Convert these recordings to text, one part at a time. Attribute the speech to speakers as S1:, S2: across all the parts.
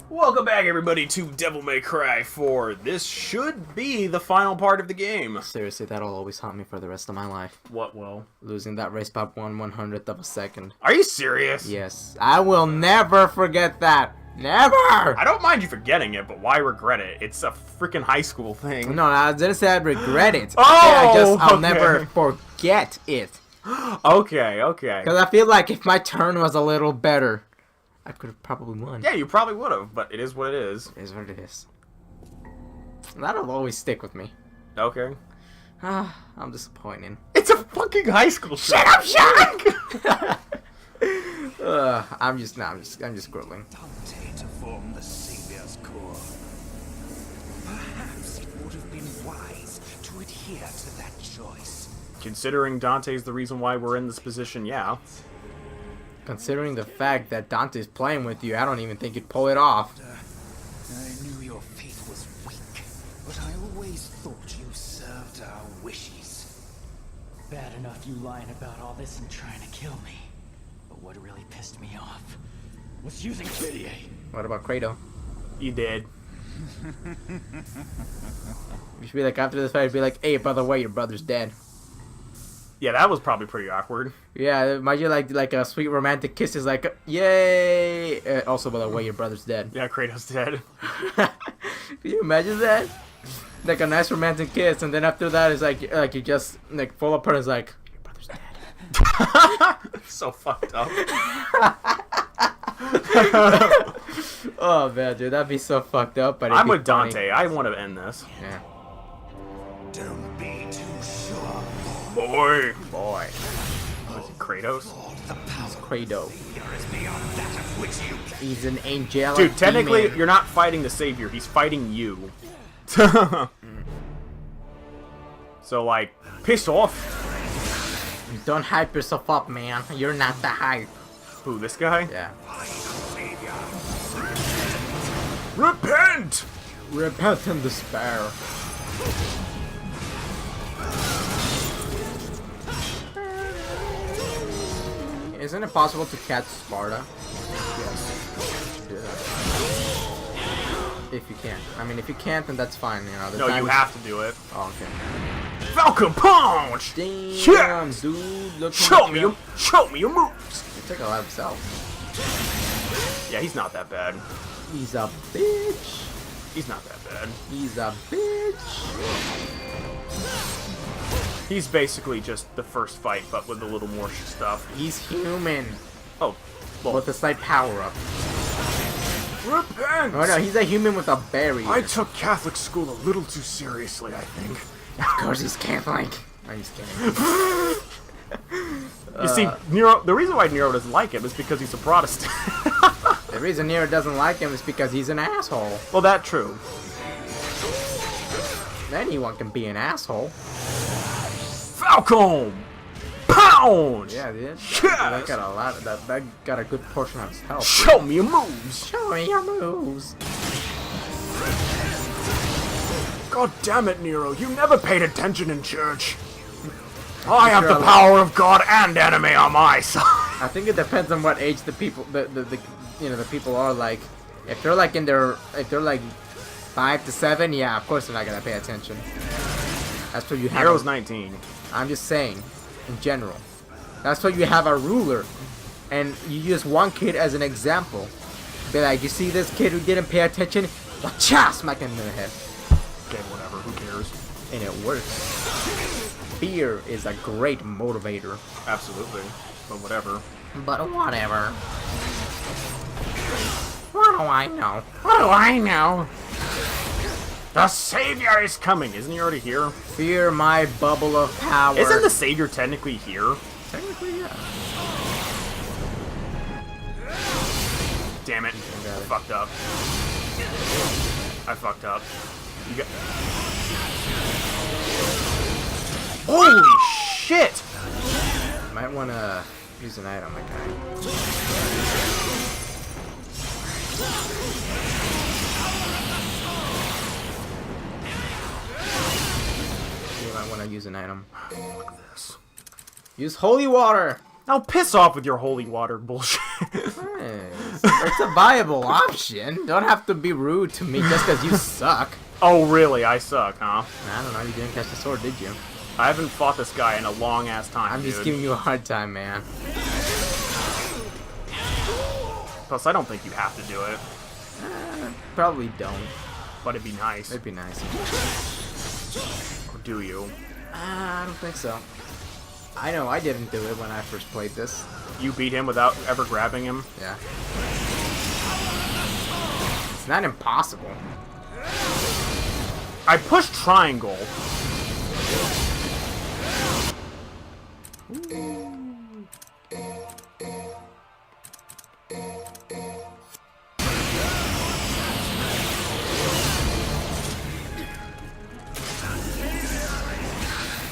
S1: Welcome back, everybody, to Devil May Cry 4. This should be the final part of the game.
S2: Seriously, that'll always haunt me for the rest of my life.
S1: What will?
S2: Losing that race by 1/100th of a second.
S1: Are you serious?
S2: Yes. I will never forget that. Never!
S1: I don't mind you forgetting it, but why regret it? It's a freaking high school thing.
S2: No, I didn't say I'd regret it.
S1: Oh,
S2: I'll never forget it.
S1: Okay.
S2: Because I feel like if my turn was a little better, I could have probably won.
S1: Yeah, you probably would have, but it is what it is.
S2: It is what it is. That'll always stick with me.
S1: Okay.
S2: I'm disappointed.
S1: It's a fucking high school show.
S2: Shut up, Sean! I'm just scrolling.
S3: Dante to form the Savior's core. Perhaps it would have been wise to adhere to that choice.
S1: Considering Dante's the reason why we're in this position, yeah.
S2: Considering the fact that Dante's playing with you, I don't even think you'd pull it off.
S3: I knew your faith was weak, but I always thought you served our wishes.
S4: Bad enough you lying about all this and trying to kill me. But what really pissed me off was using Kitty.
S2: What about Kratos?
S1: You did.
S2: You should be like, after this fight, you'd be like, hey, by the way, your brother's dead.
S1: Yeah, that was probably pretty awkward.
S2: Yeah, imagine like a sweet romantic kiss is like, yay! Also, by the way, your brother's dead.
S1: Yeah, Kratos dead.
S2: Can you imagine that? Like a nice romantic kiss, and then after that, it's like you just like fall apart. And it's like, your brother's dead.
S1: So fucked up.
S2: Oh man, dude, that'd be so fucked up. But
S1: I'm with Dante. I want to end this.
S2: Yeah.
S3: Don't be too sure.
S1: Boy.
S2: Boy.
S1: Was it Kratos?
S3: The power
S2: Kratos.
S3: here is beyond that of which you can.
S2: He's an angelic
S1: Dude, technically,
S2: demon.
S1: you're not fighting the Savior. He's fighting you. So, like, piss off.
S2: Don't hype yourself up, man. You're not the hype.
S1: Who, this guy?
S2: Yeah.
S1: Repent!
S2: Repent and despair. Isn't it possible to catch Sparta?
S1: Yes.
S2: If you can. I mean, if you can't, then that's fine. You know.
S1: No, you have to do it.
S2: Oh, okay.
S1: Falcon Punch!
S2: Damn,
S1: Yes!
S2: dude. Look
S1: Show me your moves!
S2: He took a lot himself.
S1: Yeah, he's not that bad.
S2: He's a bitch.
S1: He's not that bad.
S2: He's a bitch.
S1: He's basically just the first fight, but with a little more stuff.
S2: He's human.
S1: Oh, well.
S2: With a slight power up.
S1: Repent!
S2: Oh no, he's a human with a berry.
S1: I took Catholic school a little too seriously, I think.
S2: Of course he's Catholic. I'm just kidding.
S1: You see, Nero. The reason why Nero doesn't like him is because he's a Protestant.
S2: The reason Nero doesn't like him is because he's an asshole.
S1: Well, that's true.
S2: Anyone can be an asshole.
S1: Falcon! Pound!
S2: Yeah, dude.
S1: Yes!
S2: That got a lot. That got a good portion of his health.
S1: Show me your moves!
S2: Show me your moves.
S1: God damn it, Nero! You never paid attention in church. I have the power of God and anime on my side.
S2: I think it depends on what age the people, the people are like. If they're like if they're like 5 to 7, yeah, of course they're not gonna pay attention. That's what you have.
S1: Nero's 19.
S2: I'm just saying, in general. That's why you have a ruler, and you use one kid as an example. Be like, you see this kid who didn't pay attention? Wacha! Smack him in the head.
S1: Okay, whatever. Who cares?
S2: And it works. Fear is a great motivator.
S1: Absolutely. But whatever.
S2: But whatever. What do I know? What do I know?
S1: The Savior is coming. Isn't he already here?
S2: Fear my bubble of power.
S1: Isn't the Savior technically here?
S2: Technically, yeah.
S1: Damn it. I fucked up. I fucked up. You got... Holy shit!
S2: Might want to use an item, my guy. You might want to use an item.
S1: Look at this.
S2: Use holy water!
S1: Now piss off with your holy water bullshit.
S2: Nice. It's a viable option. Don't have to be rude to me just because you suck.
S1: Oh, really? I suck, huh?
S2: I don't know. You didn't catch the sword, did you?
S1: I haven't fought this guy in a long ass time.
S2: I'm just
S1: dude.
S2: giving you a hard time, man.
S1: Plus, I don't think you have to do it,
S2: Probably don't.
S1: but it'd be nice.
S2: It'd be nice.
S1: Or do you?
S2: I don't think so. I know I didn't do it when I first played this.
S1: You beat him without ever grabbing him?
S2: Yeah. It's not impossible.
S1: I pushed triangle.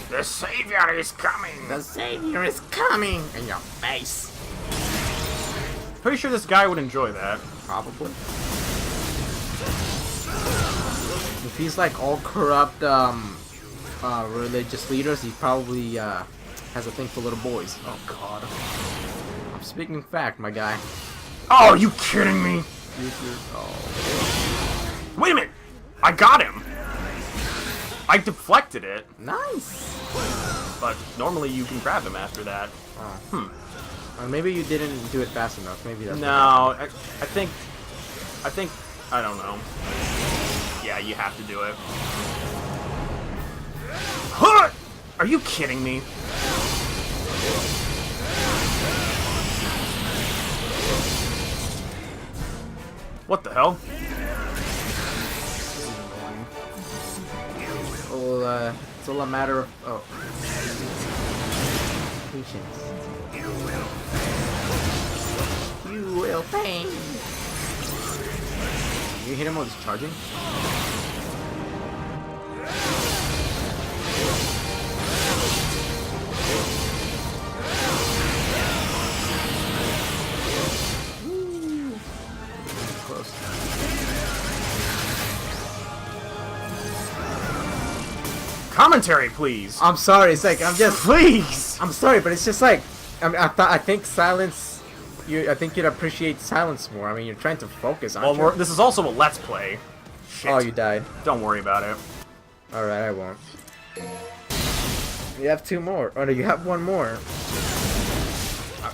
S1: The savior is coming!
S2: The savior is coming in your face.
S1: Pretty sure this guy would enjoy that.
S2: Probably. If he's like all corrupt religious leaders, he probably has a thing for little boys.
S1: Oh god.
S2: I'm speaking fact, my guy.
S1: Oh, are you kidding me? Wait a minute! I got him! I deflected it,
S2: Nice.
S1: but normally you can grab him after that.
S2: Oh. Or maybe you didn't do it fast enough. Maybe that's
S1: No, I think, I don't know. Yeah, you have to do it. Huh! Are you kidding me? What the hell?
S2: Well, it's all a matter of patience. You will pay. You hit him while he's charging? Close.
S1: Commentary, please.
S2: I'm sorry. It's like I'm just.
S1: Please.
S2: I'm sorry, but it's just like I think silence. I think you'd appreciate silence more. I mean, you're trying to focus, aren't
S1: Well,
S2: you?
S1: this is also a let's play. Shit.
S2: Oh, you died.
S1: Don't worry about it.
S2: All right, I won't. You have two more. Oh no, you have one more.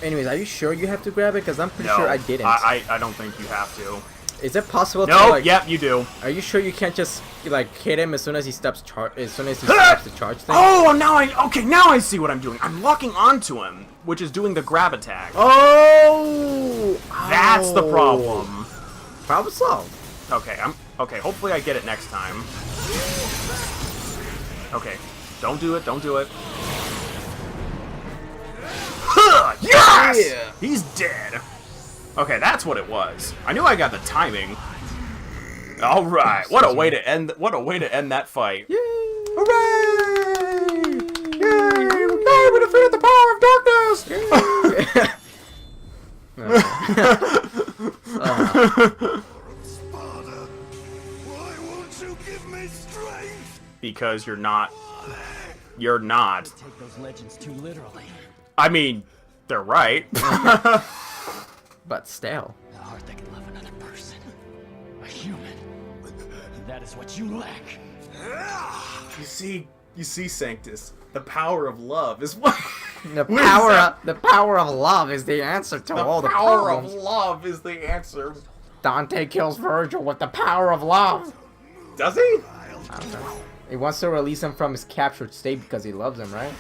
S2: Anyways, are you sure you have to grab it? Because I'm pretty
S1: No,
S2: sure I didn't.
S1: I don't think you have to.
S2: Is it possible to
S1: No,
S2: like?
S1: yep, you do.
S2: Are you sure you can't just like hit him as soon as he stops stops the charge thing?
S1: Oh, now I see what I'm doing. I'm locking onto him, which is doing the grab attack.
S2: Oh!
S1: That's the problem.
S2: Problem solved.
S1: Okay. Hopefully I get it next time. Okay, don't do it. Don't do it. Huh, yes!
S2: Yeah.
S1: He's dead. Okay, that's what it was. I knew I got the timing. All right, what a way to end that fight.
S2: Yay!
S1: Hooray! Yay! Yay! We defeated the power of darkness.
S3: Sparta, why won't you give me strength?
S1: Because you're not. You're not.
S4: Take those legends too literally.
S1: I mean, they're right.
S2: But still.
S4: A heart that can love another person. A human. That is what you lack.
S1: You see, Sanctus. The power of love is what.
S2: The power of love is the answer to all the
S1: power of
S2: problems.
S1: love is the answer.
S2: Dante kills Virgil with the power of love.
S1: Does he?
S2: I don't know. He wants to release him from his captured state because he loves him, right?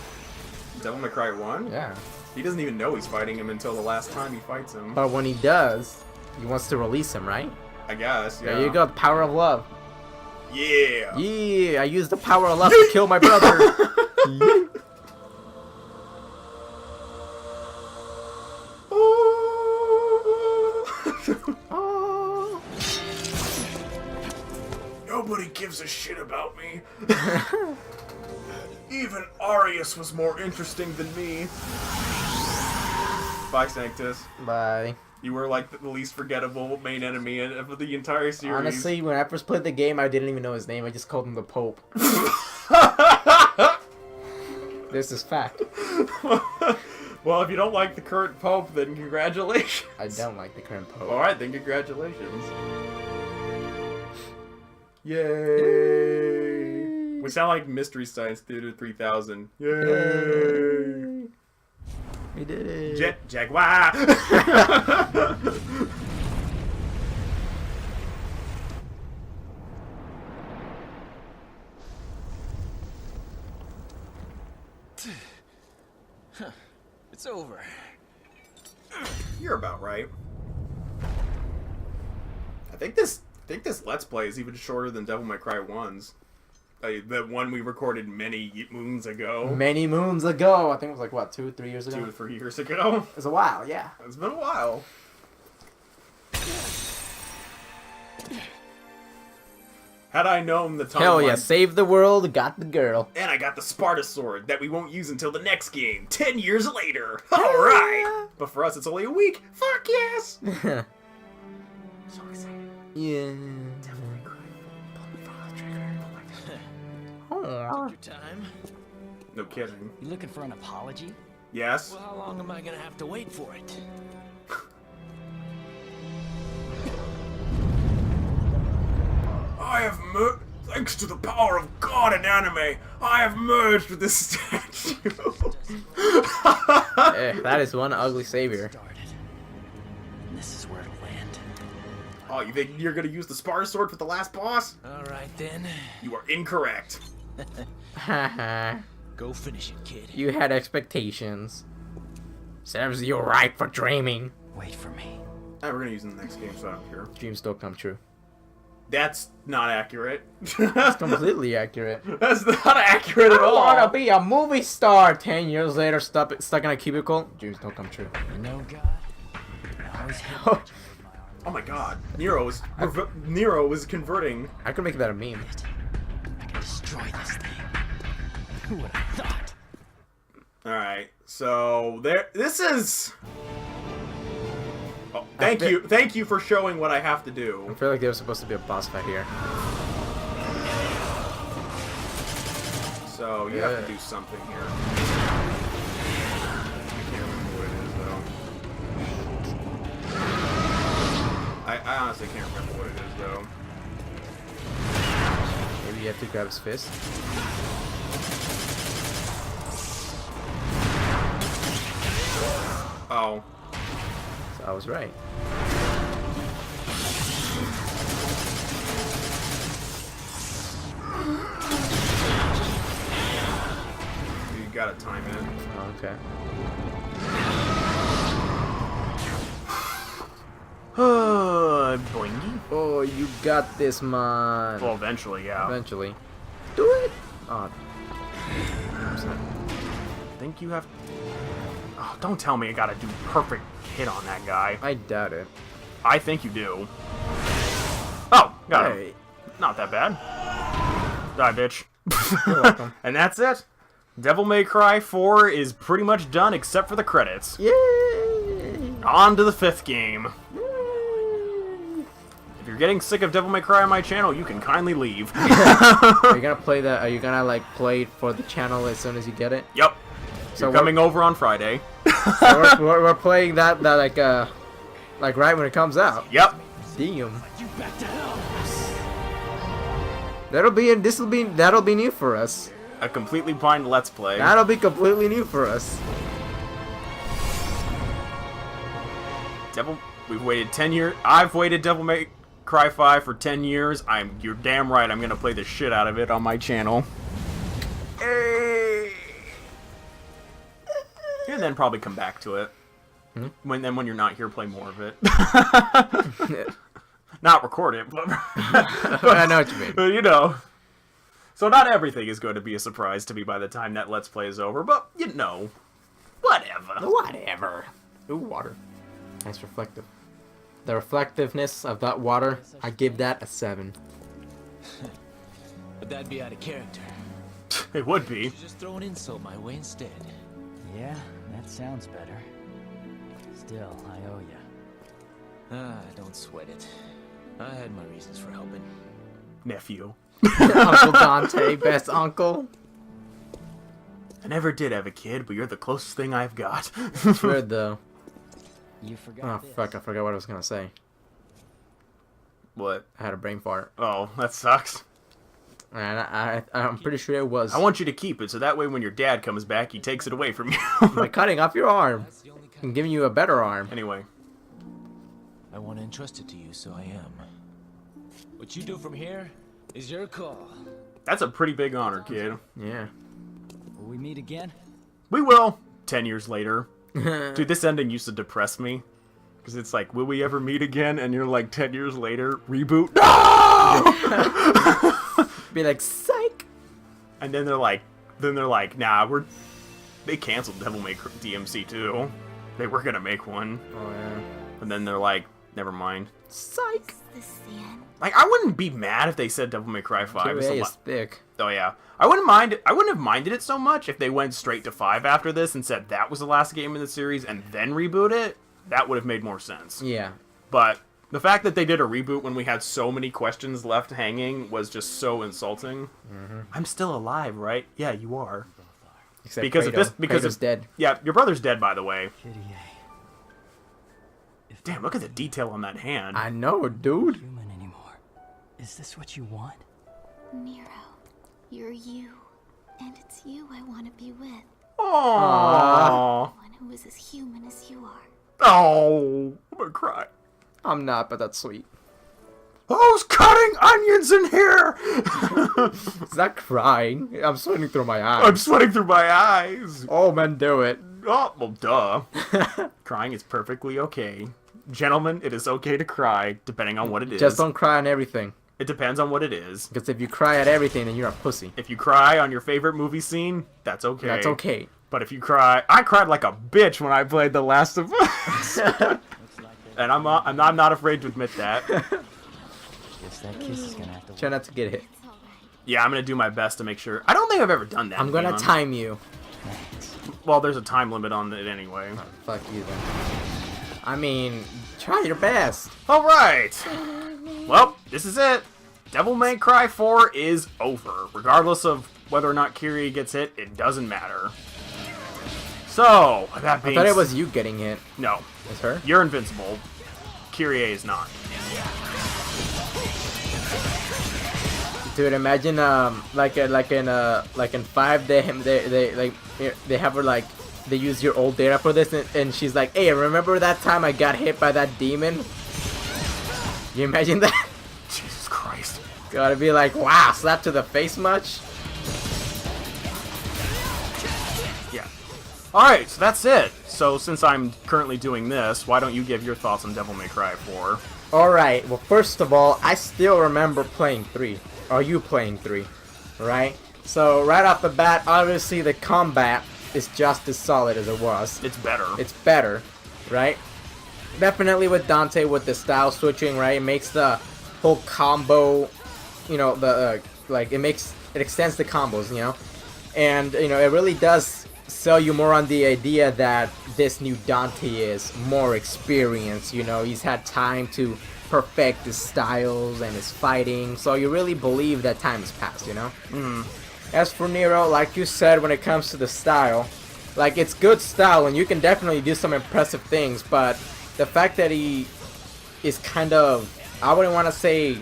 S1: Devil May Cry 1?
S2: Yeah.
S1: He doesn't even know he's fighting him until the last time he fights him.
S2: But when he does, he wants to release him, right?
S1: I guess, yeah.
S2: There you go, the power of love.
S1: Yeah.
S2: Yeah, I used the power of love to kill my brother. Oh.
S1: Nobody gives a shit about me. Even Arius was more interesting than me. Bye, Sanctus.
S2: Bye.
S1: You were like the least forgettable main enemy of the entire series.
S2: Honestly, when I first played the game, I didn't even know his name. I just called him the Pope. This is fact.
S1: Well, if you don't like the current Pope, then congratulations.
S2: I don't like the current Pope.
S1: Alright, then congratulations. Yay! We sound like Mystery Science Theater 3000. Yay!
S2: We did it.
S1: Jet Jaguar!
S3: It's over.
S1: You're about right. I think this Let's Play is even shorter than Devil May Cry 1's. The one we recorded many moons ago.
S2: Many moons ago. I think it was like, what, 2 or 3 years ago?
S1: 2 or 3 years ago.
S2: It was a while, yeah.
S1: It's been a while. Had I known the time.
S2: Hell yeah, saved the world, got the girl.
S1: And I got the Sparta sword that we won't use until the next game, 10 years later. Alright! But for us, it's only a week. Fuck yes! So excited.
S2: Yeah.
S1: Devil May Cry.
S2: Oh.
S3: Your time?
S1: No kidding.
S4: You looking for an apology?
S1: Yes?
S3: Well, how long am I gonna have to wait for it?
S1: I have thanks to the power of God and anime, I have merged with this statue.
S2: That is one ugly savior.
S4: Started. And this is where it'll land.
S1: Oh, you think you're gonna use the Sparta sword for the last boss?
S3: Alright then.
S1: You are incorrect.
S2: Haha.
S3: Go finish it, kid.
S2: You had expectations. Serves you right for dreaming.
S4: Wait for me.
S1: We're gonna use it in the next game, so I don't care.
S2: Dreams still come true.
S1: That's not accurate.
S2: It's completely accurate.
S1: That's not accurate at
S2: I
S1: all.
S2: wanna be a movie star. 10 years later, stuck in a cubicle. Dreams don't come true.
S4: You know, God, I always hate what you with my arm.
S1: Oh my god. Nero was converting.
S2: I could make that a meme.
S4: I can destroy this thing. Who would have thought?
S1: Alright, so this is... Oh,
S2: I
S1: thank you for showing what I have to
S2: I
S1: do.
S2: feel like there was supposed to be a boss fight here.
S1: So, you have to do something here. I can't remember what it is, though. I honestly can't remember what it is, though.
S2: Maybe you have to grab his fist.
S1: Oh.
S2: So I was right.
S1: You gotta time it.
S2: Oh, okay.
S1: Boingy?
S2: Oh, you got this, man.
S1: Well, eventually, yeah.
S2: Eventually. Do it. Oh. I'm sorry.
S1: I think you have... Oh, don't tell me I gotta do perfect hit on that guy.
S2: I doubt it.
S1: I think you do. Oh, got him.
S2: Hey.
S1: Not that bad. Die, bitch.
S2: You're welcome.
S1: And that's it. Devil May Cry 4 is pretty much done except for the credits.
S2: Yay!
S1: On to the 5th game. If you're getting sick of Devil May Cry on my channel, you can kindly leave.
S2: Are you gonna play that? Are you gonna like play it for the channel as soon as you get it?
S1: Yep.
S2: So
S1: You're coming over on Friday.
S2: So we're playing that like right when it comes out.
S1: Yep.
S2: Damn.
S4: You back to hell.
S2: That'll be new for us.
S1: A completely blind Let's Play.
S2: That'll be completely new for us.
S1: We've waited 10 years. I've waited Devil May Cry 5 for 10 years. You're damn right I'm gonna play the shit out of it on my channel. And then probably come back to it. When you're not here, play more of it. Not record it, but
S2: I know what you mean.
S1: but you know. So not everything is going to be a surprise to me by the time that Let's Play is over, but you know. Whatever.
S2: Whatever. Ooh, water. Nice reflective. The reflectiveness of that water, I give that a 7.
S3: But that'd be out of character.
S1: It would be.
S3: Just throw an insult my way instead.
S4: Yeah, that sounds better. Still, I owe you.
S3: Don't sweat it. I had my reasons for helping.
S1: Nephew.
S2: Uncle Dante, best uncle.
S1: I never did have a kid, but you're the closest thing I've got.
S2: It's weird though.
S4: You forgot
S2: Oh
S4: this.
S2: fuck! I forgot what I was gonna say.
S1: What?
S2: I had a brain fart,
S1: Oh, that sucks.
S2: and I'm pretty sure it was.
S1: I want you to keep it, so that way when your dad comes back, he takes it away from you.
S2: by cutting off your arm and giving you a better arm.
S1: Anyway.
S5: I want to entrust it to you, so I am. What you do from here is your call.
S1: That's a pretty big honor, kid.
S2: Yeah.
S4: Will we meet again?
S1: We will. 10 years later. Dude, this ending used to depress me. Because it's like, will we ever meet again? And you're like, 10 years later, reboot. No!
S2: Be like, psych.
S1: And then they're like, nah, they canceled Devil May Cry DMC2. They were gonna make one.
S2: Oh yeah.
S1: And then they're like, never mind.
S2: Psych.
S6: This is the end.
S1: Like, I wouldn't be mad if they said Devil May Cry 5 is
S2: QA
S1: a
S2: is
S1: lot.
S2: thick.
S1: Oh yeah, I wouldn't have minded it so much if they went straight to 5 after this and said that was the last game in the series and then reboot it. That would have made more sense.
S2: Yeah.
S1: But the fact that they did a reboot when we had so many questions left hanging was just so insulting. I'm still alive, right? Yeah, you are.
S2: Except
S1: Because of this- because
S2: Kratos
S1: of-
S2: dead.
S1: Yeah, your brother's dead, by the way.
S4: Kitty If
S1: Damn, look at the detail on that hand.
S2: I know, dude.
S4: human anymore. Is this what you want?
S6: Nero, you're you. And it's you I want to be with.
S1: Aww.
S6: One who is as human as you are.
S1: Oh, I'm gonna cry.
S2: I'm not, but that's sweet.
S1: Who's cutting onions in here?
S2: It's not crying. I'm sweating through my
S1: I'm
S2: eyes.
S1: sweating through my eyes.
S2: Oh, man, do it.
S1: Oh, well, duh. Crying is perfectly okay. Gentlemen, it is okay to cry, depending on what it is.
S2: Just don't cry on everything.
S1: It depends on what it is.
S2: Because if you cry at everything, then you're a pussy.
S1: If you cry on your favorite movie scene, that's okay.
S2: That's okay.
S1: But if you cry... I cried like a bitch when I played The Last of Us. And I'm not afraid to admit that.
S4: Guess that kiss is gonna have to
S2: Try not to get hit.
S6: It's alright.
S1: Yeah, I'm going to do my best to make sure... I don't think I've ever done that.
S2: I'm gonna
S1: Leon.
S2: time you.
S1: Well, there's a time limit on it anyway.
S2: Fuck you then. I mean, try your best.
S1: Alright! Well, this is it. Devil May Cry 4 is over. Regardless of whether or not Kyrie gets hit, it doesn't matter. So, that
S2: I
S1: being
S2: thought it was you getting hit.
S1: No.
S2: It's her?
S1: You're invincible. Kyrie is not.
S2: Dude, imagine like in 5 they have her like they use your old data for this and she's like, hey, remember that time I got hit by that demon? You imagine that?
S1: Jesus Christ.
S2: Gotta be like, wow, slap to the face much?
S1: Yeah. Alright, so that's it. So since I'm currently doing this, why don't you give your thoughts on Devil May Cry 4?
S2: Alright, well first of all, I still remember playing 3. Are you playing 3? Right? So right off the bat, obviously the combat is just as solid as it was.
S1: It's better.
S2: It's better, right? Definitely with Dante with the style switching, right? It makes the whole combo, you know, the like it extends the combos, you know, and you know it really does sell you more on the idea that this new Dante is more experienced. You know, he's had time to perfect his styles and his fighting, so you really believe that time has passed, you know. As for Nero, like you said, when it comes to the style, like it's good style and you can definitely do some impressive things, but the fact that he is kind of, I wouldn't want to say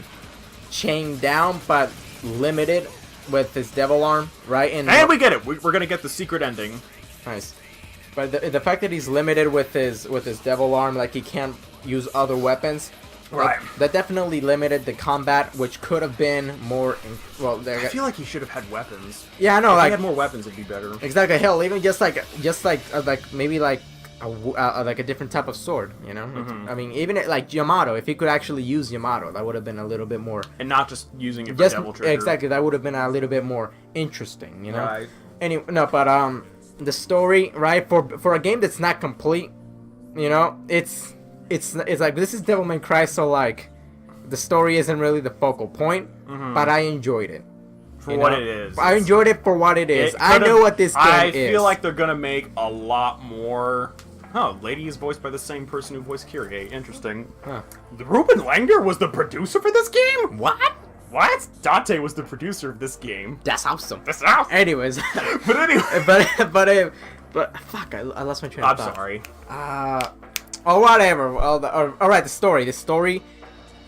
S2: chained down, but limited with his devil arm, right?
S1: And we get it. We're gonna get the secret ending.
S2: Nice. But the fact that he's limited with his devil arm, like he can't use other weapons,
S1: Right.
S2: like, that definitely limited the combat, which could have been more.
S1: I feel like he should have had weapons.
S2: Yeah, I know.
S1: If
S2: Like
S1: he had more weapons, it'd be better.
S2: exactly. Hell, even just like maybe like a different type of sword. You know. I mean, even like Yamato, if he could actually use Yamato, that would have been a little bit more.
S1: And not just using it for
S2: Just
S1: Devil Trigger.
S2: exactly. That would have been a little bit more interesting. You know.
S1: Right.
S2: Anyway, no, but the story, right, for a game that's not complete, you know, it's like this is Devil May Cry, so like the story isn't really the focal point, but I enjoyed it
S1: For
S2: you
S1: what
S2: know?
S1: it is.
S2: I enjoyed it for what it is. I
S1: could've-
S2: know what this game
S1: I
S2: is.
S1: feel like they're gonna make a lot more. Oh, Lady is voiced by the same person who voiced Kyrie. Interesting.
S2: Huh.
S1: Ruben Langer was the producer for this game?
S2: What?
S1: What? Dante was the producer of this game.
S2: That's awesome.
S1: That's awesome.
S2: Anyways,
S1: But anyway.
S2: but fuck, I lost my train of
S1: I'm
S2: thought.
S1: sorry.
S2: Oh, whatever. Well, alright, the story,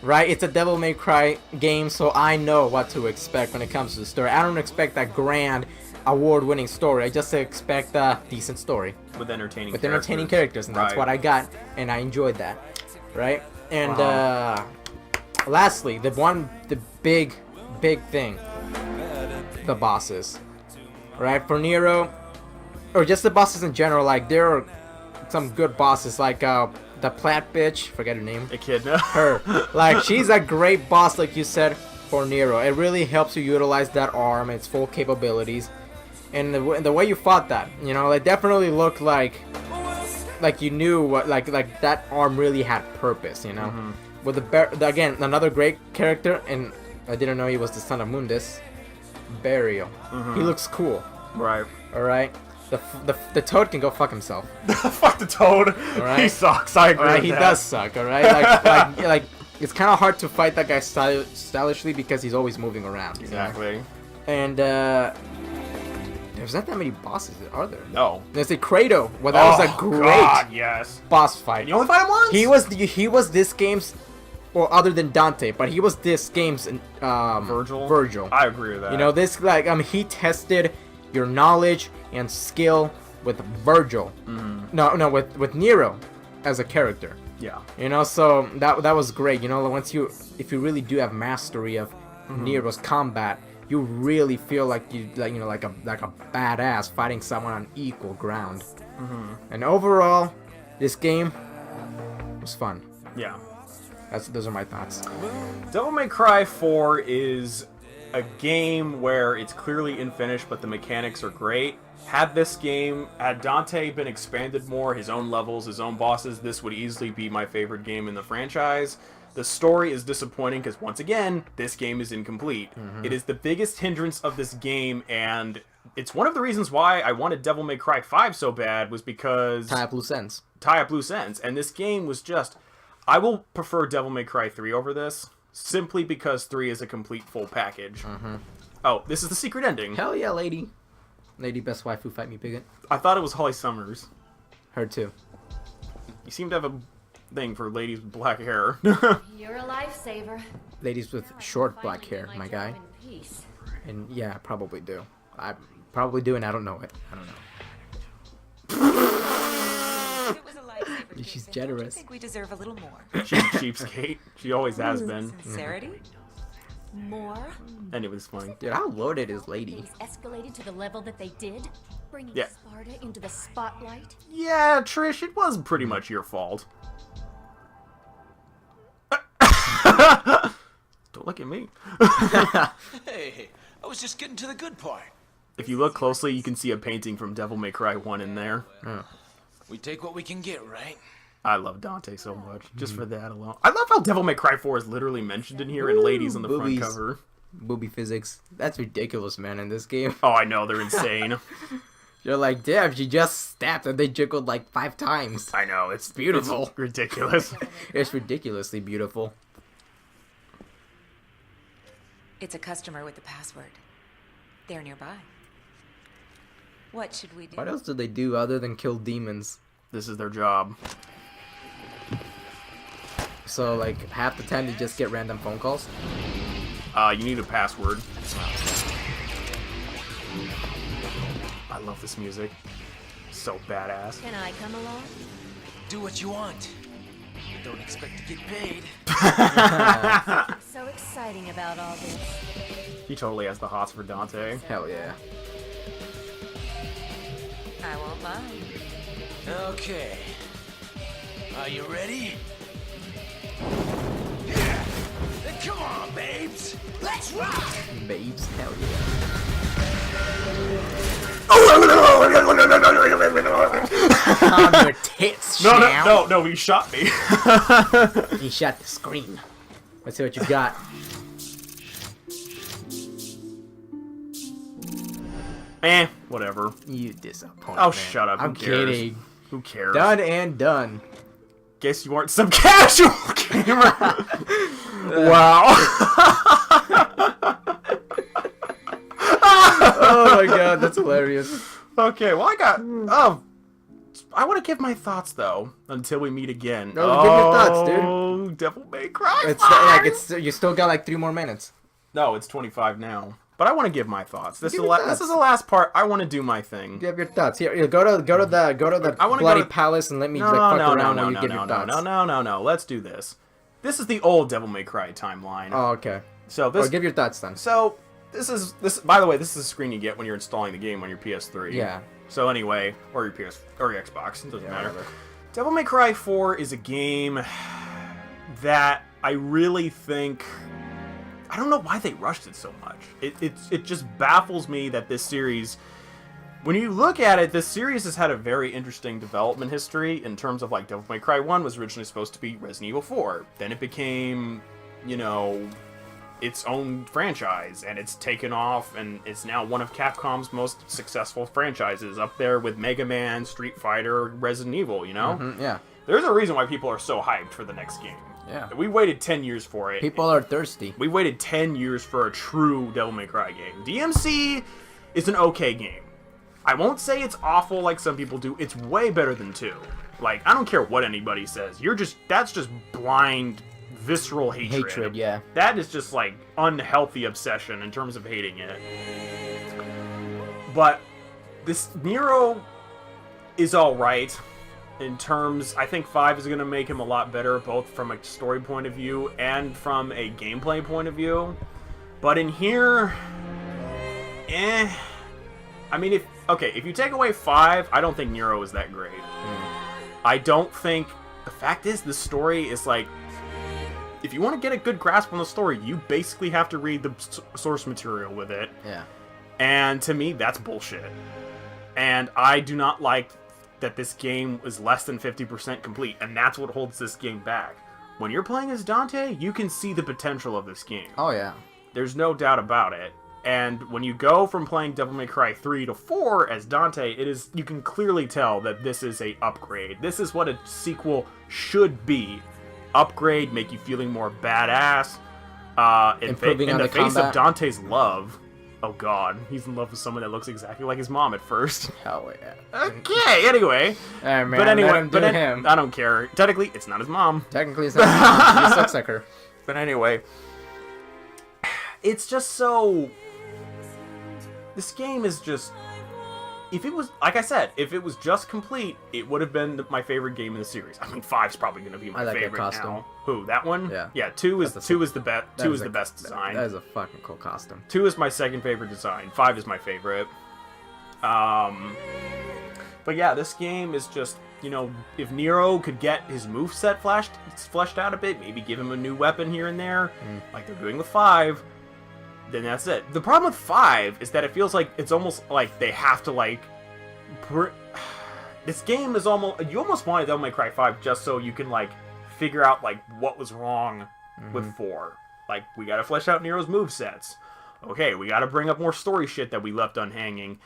S2: right? It's a Devil May Cry game, so I know what to expect when it comes to the story. I don't expect that grand, award-winning story. I just expect a decent story.
S1: With entertaining
S2: characters, and that's
S1: Right.
S2: what I got, and I enjoyed that, right? And,
S1: Uh-huh.
S2: lastly, the big thing, the bosses, right? For Nero, or just the bosses in general, like, there are some good bosses, like, the Plat bitch, forget her name.
S1: Echidna.
S2: Her. Like, she's a great boss, like you said, for Nero. It really helps you utilize that arm, its full capabilities. And the way you fought that, you know, it definitely looked like you knew what, like that arm really had purpose, you know.
S1: Mm-hmm.
S2: With again, another great character, and I didn't know he was the son of Mundus. Burial.
S1: Mm-hmm.
S2: He looks cool.
S1: Right.
S2: All right. The Toad can go fuck himself.
S1: Fuck the Toad.
S2: Alright.
S1: He sucks. I agree.
S2: All right,
S1: with
S2: he
S1: that.
S2: does suck. All right, like it's kind of hard to fight that guy stylishly because he's always moving around. You know?
S1: Exactly.
S2: And there's not that many bosses, are there?
S1: No.
S2: There's a Kratos. Well, that was a great
S1: God, yes.
S2: boss fight.
S1: You only fight him once?
S2: He was this game's, well, other than Dante, but he was this game's Virgil.
S1: I agree with that.
S2: You know, this, like, he tested your knowledge and skill with Virgil.
S1: Mm-hmm.
S2: No, with Nero as a character.
S1: Yeah.
S2: You know, so that was great. You know, if you really do have mastery of
S1: Mm-hmm.
S2: Nero's combat, you really feel like like a badass fighting someone on equal ground.
S1: Mm-hmm.
S2: And overall, this game was fun.
S1: Yeah.
S2: Those are my thoughts.
S1: Devil May Cry 4 is a game where it's clearly unfinished, but the mechanics are great. Had Dante been expanded more, his own levels, his own bosses, this would easily be my favorite game in the franchise. The story is disappointing because, once again, this game is incomplete. Mm-hmm. It is the biggest hindrance of this game, and it's one of the reasons why I wanted Devil May Cry 5 so bad, was because...
S2: Tie up loose ends.
S1: And this game was just... I will prefer Devil May Cry 3 over this, simply because 3 is a complete full package.
S2: Mm-hmm.
S1: Oh, this is the secret ending.
S2: Hell yeah, lady. Lady best waifu, fight me, bigot.
S1: I thought it was Holly Summers.
S2: Her too.
S1: You seem to have a thing for ladies with black hair.
S7: You're a lifesaver.
S2: Ladies with short black hair, my guy. And yeah, I probably do. I probably do, and I don't know it. I don't know.
S8: It was a lifesaver.
S2: She's
S8: Jason.
S2: generous.
S8: Don't you think we deserve a little more?
S1: She's a cheapskate. She always has been.
S8: Sincerity?
S7: More?
S1: And it was funny.
S2: Dude, how loaded is lady?
S6: Things escalated to the level that they did, bringing
S1: Yeah.
S6: Sparta into the spotlight.
S1: Yeah, Trish, it was pretty much your fault. Don't look at me.
S5: Hey, I was just getting to the good part.
S1: If you look closely, you can see a painting from Devil May Cry 1 in there.
S5: We take what we can get, right?
S1: I love Dante so much, just for that alone. I love how Devil May Cry 4 is literally mentioned in here, and ladies on the
S2: boobies.
S1: front cover.
S2: Booby physics. That's ridiculous, man, in this game.
S1: Oh, I know, they're insane.
S2: You're like, damn, she just stabbed and they jiggled like 5 times.
S1: I know, it's
S2: Beautiful.
S1: It's ridiculous.
S2: It's ridiculously beautiful.
S8: It's a customer with the password. They're nearby. What should we do?
S2: What else do they do other than kill demons?
S1: This is their job.
S2: So, like, half the time they just get random phone calls?
S1: You need a password. I love this music. So badass.
S7: Can I come along?
S5: Do what you want. Don't expect to get paid.
S7: So exciting about all this.
S1: He totally has the hots for Dante.
S2: Hell yeah.
S8: I won't mind.
S5: Okay. Are you ready? Then come on, babes. Let's rock!
S2: Babes, hell yeah. On your tits, Sham.
S1: No, he shot me.
S2: He shot the screen. Let's see what you got.
S1: Whatever.
S2: You disappoint.
S1: Oh,
S2: man.
S1: shut up.
S2: I'm
S1: Who cares?
S2: kidding.
S1: Who cares?
S2: Done and done.
S1: Guess you aren't some casual gamer. Wow.
S2: That's hilarious.
S1: Okay, well, I want to give my thoughts, though, until we meet again.
S2: No, give your thoughts, dude.
S1: Oh, Devil May Cry
S2: It's
S1: 5!
S2: like you still got like 3 more minutes.
S1: No, it's 25 now. But I want to give my thoughts. This is
S2: Give your
S1: this
S2: thoughts.
S1: is the last part. I want to do my thing.
S2: Give your thoughts. Here, go to the
S1: I wanna
S2: bloody
S1: go to-
S2: palace and let me
S1: No,
S2: like fuck
S1: no,
S2: around
S1: no,
S2: while you
S1: no,
S2: give
S1: no,
S2: your
S1: no,
S2: thoughts.
S1: no. Let's do this. This is the old Devil May Cry timeline.
S2: Oh, okay.
S1: So this.
S2: Give your thoughts then.
S1: So this. By the way, this is the screen you get when you're installing the game on your PS3.
S2: Yeah.
S1: So anyway, or your PS or your Xbox, it doesn't matter.
S2: whatever.
S1: Devil May Cry 4 is a game that I really think, I don't know why they rushed it so much. It just baffles me that this series, when you look at it, this series has had a very interesting development history in terms of like Devil May Cry 1 was originally supposed to be Resident Evil 4. Then it became, you know, its own franchise, and it's taken off, and it's now one of Capcom's most successful franchises, up there with Mega Man, Street Fighter, Resident Evil, you know?
S2: Yeah.
S1: There's a reason why people are so hyped for the next game.
S2: Yeah.
S1: We waited 10 years for it.
S2: People are thirsty.
S1: We waited 10 years for a true Devil May Cry game. DMC is an okay game. I won't say it's awful like some people do. It's way better than 2. Like, I don't care what anybody says. That's just blind, visceral hatred.
S2: Hatred, yeah.
S1: That is just, like, unhealthy obsession in terms of hating it. But this Nero is alright. In terms, I think 5 is going to make him a lot better, both from a story point of view and from a gameplay point of view. But in here, I mean, if you take away 5, I don't think Nero is that great. I don't think, the fact is, the story is like, if you want to get a good grasp on the story, you basically have to read the source material with it.
S2: Yeah.
S1: And to me, that's bullshit. And I do not like that this game is less than 50% complete, and that's what holds this game back. When you're playing as Dante, you can see the potential of this game.
S2: Oh, yeah.
S1: There's no doubt about it. And when you go from playing Devil May Cry 3 to 4 as Dante, you can clearly tell that this is a upgrade. This is what a sequel should be. Upgrade, make you feeling more badass. In the face of Dante's love. Oh god, he's in love with someone that looks exactly like his mom at first.
S2: Hell yeah.
S1: Okay, anyway.
S2: Alright, man,
S1: but anyway,
S2: let him do him.
S1: I don't care. Technically, it's not his mom.
S2: Technically, it's not his mom. He looks like her.
S1: But anyway, it's just so... This game is just... If it was, like I said, if it was just complete, it would have been my favorite game in the series. I mean, 5's probably going to be my favorite now. Who, that one?
S2: Yeah.
S1: Yeah, 2 is the best. 2 is the best design.
S2: That is a fucking cool costume.
S1: 2 is my second favorite design. 5 is my favorite. But yeah, this game is just, you know, if Nero could get his moveset fleshed out a bit, maybe give him a new weapon here and there, like they're doing with 5, then that's it. The problem with 5 is that it feels like it's almost like they have to, like... This game is almost... You almost wanted Devil May Cry 5 just so you can, like, figure out, like, what was wrong with 4. Like, we gotta flesh out Nero's movesets. Okay, we gotta bring up more story shit that we left unhanging.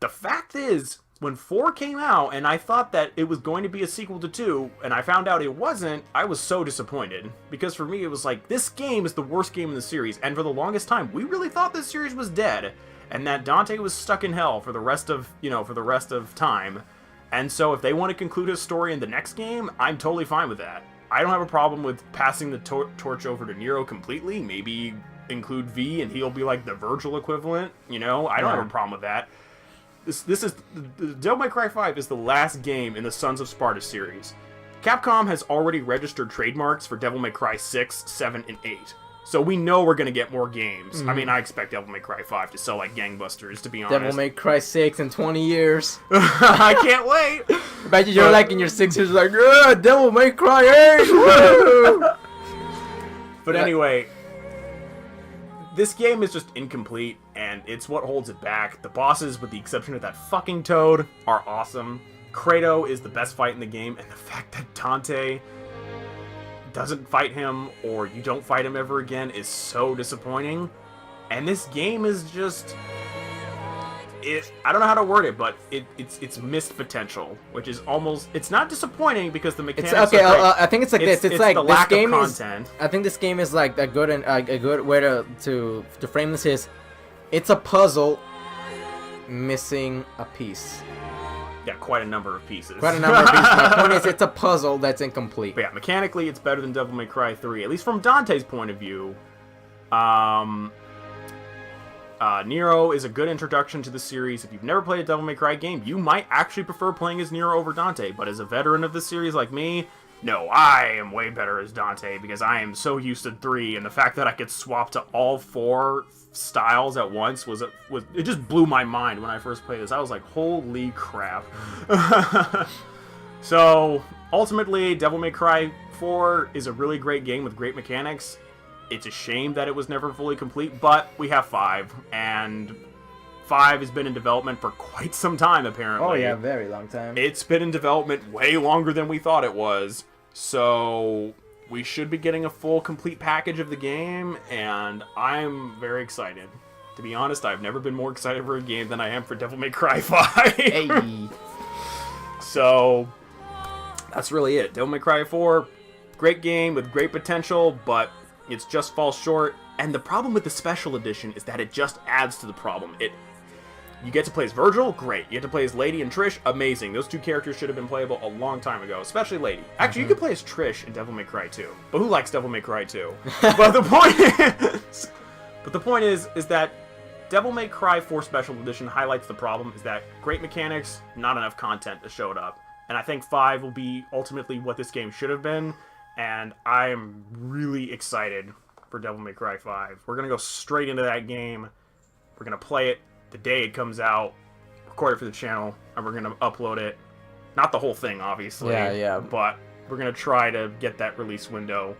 S1: The fact is, when 4 came out, and I thought that it was going to be a sequel to 2, and I found out it wasn't, I was so disappointed. Because for me, it was like, this game is the worst game in the series, and for the longest time, we really thought this series was dead, and that Dante was stuck in hell for the rest of, time. And so if they want to conclude his story in the next game, I'm totally fine with that. I don't have a problem with passing the torch over to Nero completely, maybe include V, and he'll be like the Virgil equivalent, I don't have a problem with that. This is Devil May Cry 5 is the last game in the Sons of Sparta series. Capcom has already registered trademarks for Devil May Cry 6, 7, and 8. So we know we're going to get more games. I mean, I expect Devil May Cry 5 to sell like gangbusters, to be honest.
S2: Devil May Cry 6 in 20 years.
S1: I can't wait!
S2: Imagine you're like in your 6 years like, Devil May Cry 8! Woo!
S1: But anyway... This game is just incomplete, and it's what holds it back. The bosses, with the exception of that fucking Toad, are awesome. Kratos is the best fight in the game, and the fact that Dante doesn't fight him, or you don't fight him ever again, is so disappointing. And this game is just... I don't know how to word it, but it's missed potential, which is almost... It's not disappointing because the mechanics are great.
S2: I think it's like this. It's like
S1: the
S2: this
S1: lack
S2: game
S1: of
S2: is.
S1: content.
S2: I think this game is like a good way to frame this is, it's a puzzle missing a piece.
S1: Yeah, quite a number of pieces.
S2: Quite a number of pieces. My point is, it's a puzzle that's incomplete.
S1: But yeah, mechanically, it's better than Devil May Cry 3, at least from Dante's point of view. Nero is a good introduction to the series. If you've never played a Devil May Cry game, you might actually prefer playing as Nero over Dante. But as a veteran of the series like me, no, I am way better as Dante because I am so used to 3, and the fact that I could swap to all 4 styles at once was it just blew my mind when I first played this. I was like, holy crap. So ultimately, Devil May Cry 4 is a really great game with great mechanics. It's a shame that it was never fully complete, but we have 5, and 5 has been in development for quite some time, apparently.
S2: Oh yeah, very long time.
S1: It's been in development way longer than we thought it was, so we should be getting a full, complete package of the game, and I'm very excited. To be honest, I've never been more excited for a game than I am for Devil May Cry 5.
S2: Hey.
S1: So, that's really it. Devil May Cry 4, great game with great potential, but it just falls short. And the problem with the special edition is that it just adds to the problem. You get to play as Virgil, great. You get to play as Lady and Trish, amazing. Those 2 characters should have been playable a long time ago, especially Lady. Actually, you could play as Trish in Devil May Cry 2. But who likes Devil May Cry 2? But the point is that Devil May Cry 4 Special Edition highlights the problem is that great mechanics, not enough content to show it up. And I think 5 will be ultimately what this game should have been. And I am really excited for Devil May Cry 5. We're going to go straight into that game. We're going to play it the day it comes out, record it for the channel, and we're going to upload it. Not the whole thing, obviously.
S2: Yeah.
S1: But we're going to try to get that release window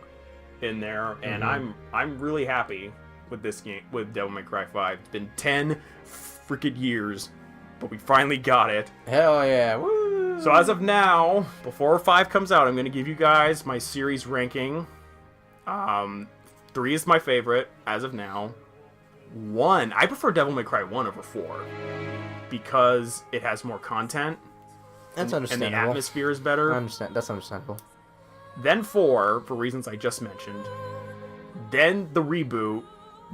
S1: in there. And I'm really happy with this game, with Devil May Cry 5. It's been 10 freaking years, but we finally got it.
S2: Hell yeah. Woo.
S1: So as of now, before 5 comes out, I'm going to give you guys my series ranking. 3 is my favorite, as of now. 1, I prefer Devil May Cry 1 over 4, because it has more content.
S2: That's understandable.
S1: And the atmosphere is better.
S2: I understand. That's understandable.
S1: Then 4, for reasons I just mentioned. Then the reboot,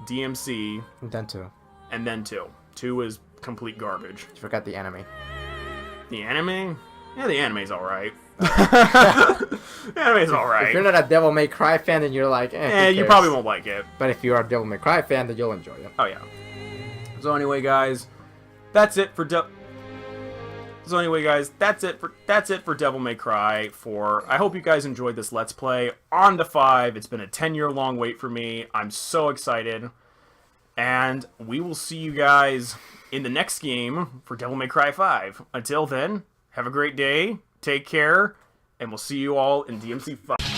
S1: DMC.
S2: Then 2.
S1: And then 2. 2 is complete garbage.
S2: You forgot the anime.
S1: The anime? Yeah, the anime's alright. The anime's alright.
S2: If you're not a Devil May Cry fan, then you're like,
S1: you probably won't like it.
S2: But if you are a Devil May Cry fan, then you'll enjoy it.
S1: Oh, yeah. So anyway, guys, that's it for Devil May Cry 4. I hope you guys enjoyed this Let's Play. On to 5. It's been a 10-year-long wait for me. I'm so excited. And we will see you guys in the next game for Devil May Cry 5. Until then, have a great day, take care, and we'll see you all in DMC5.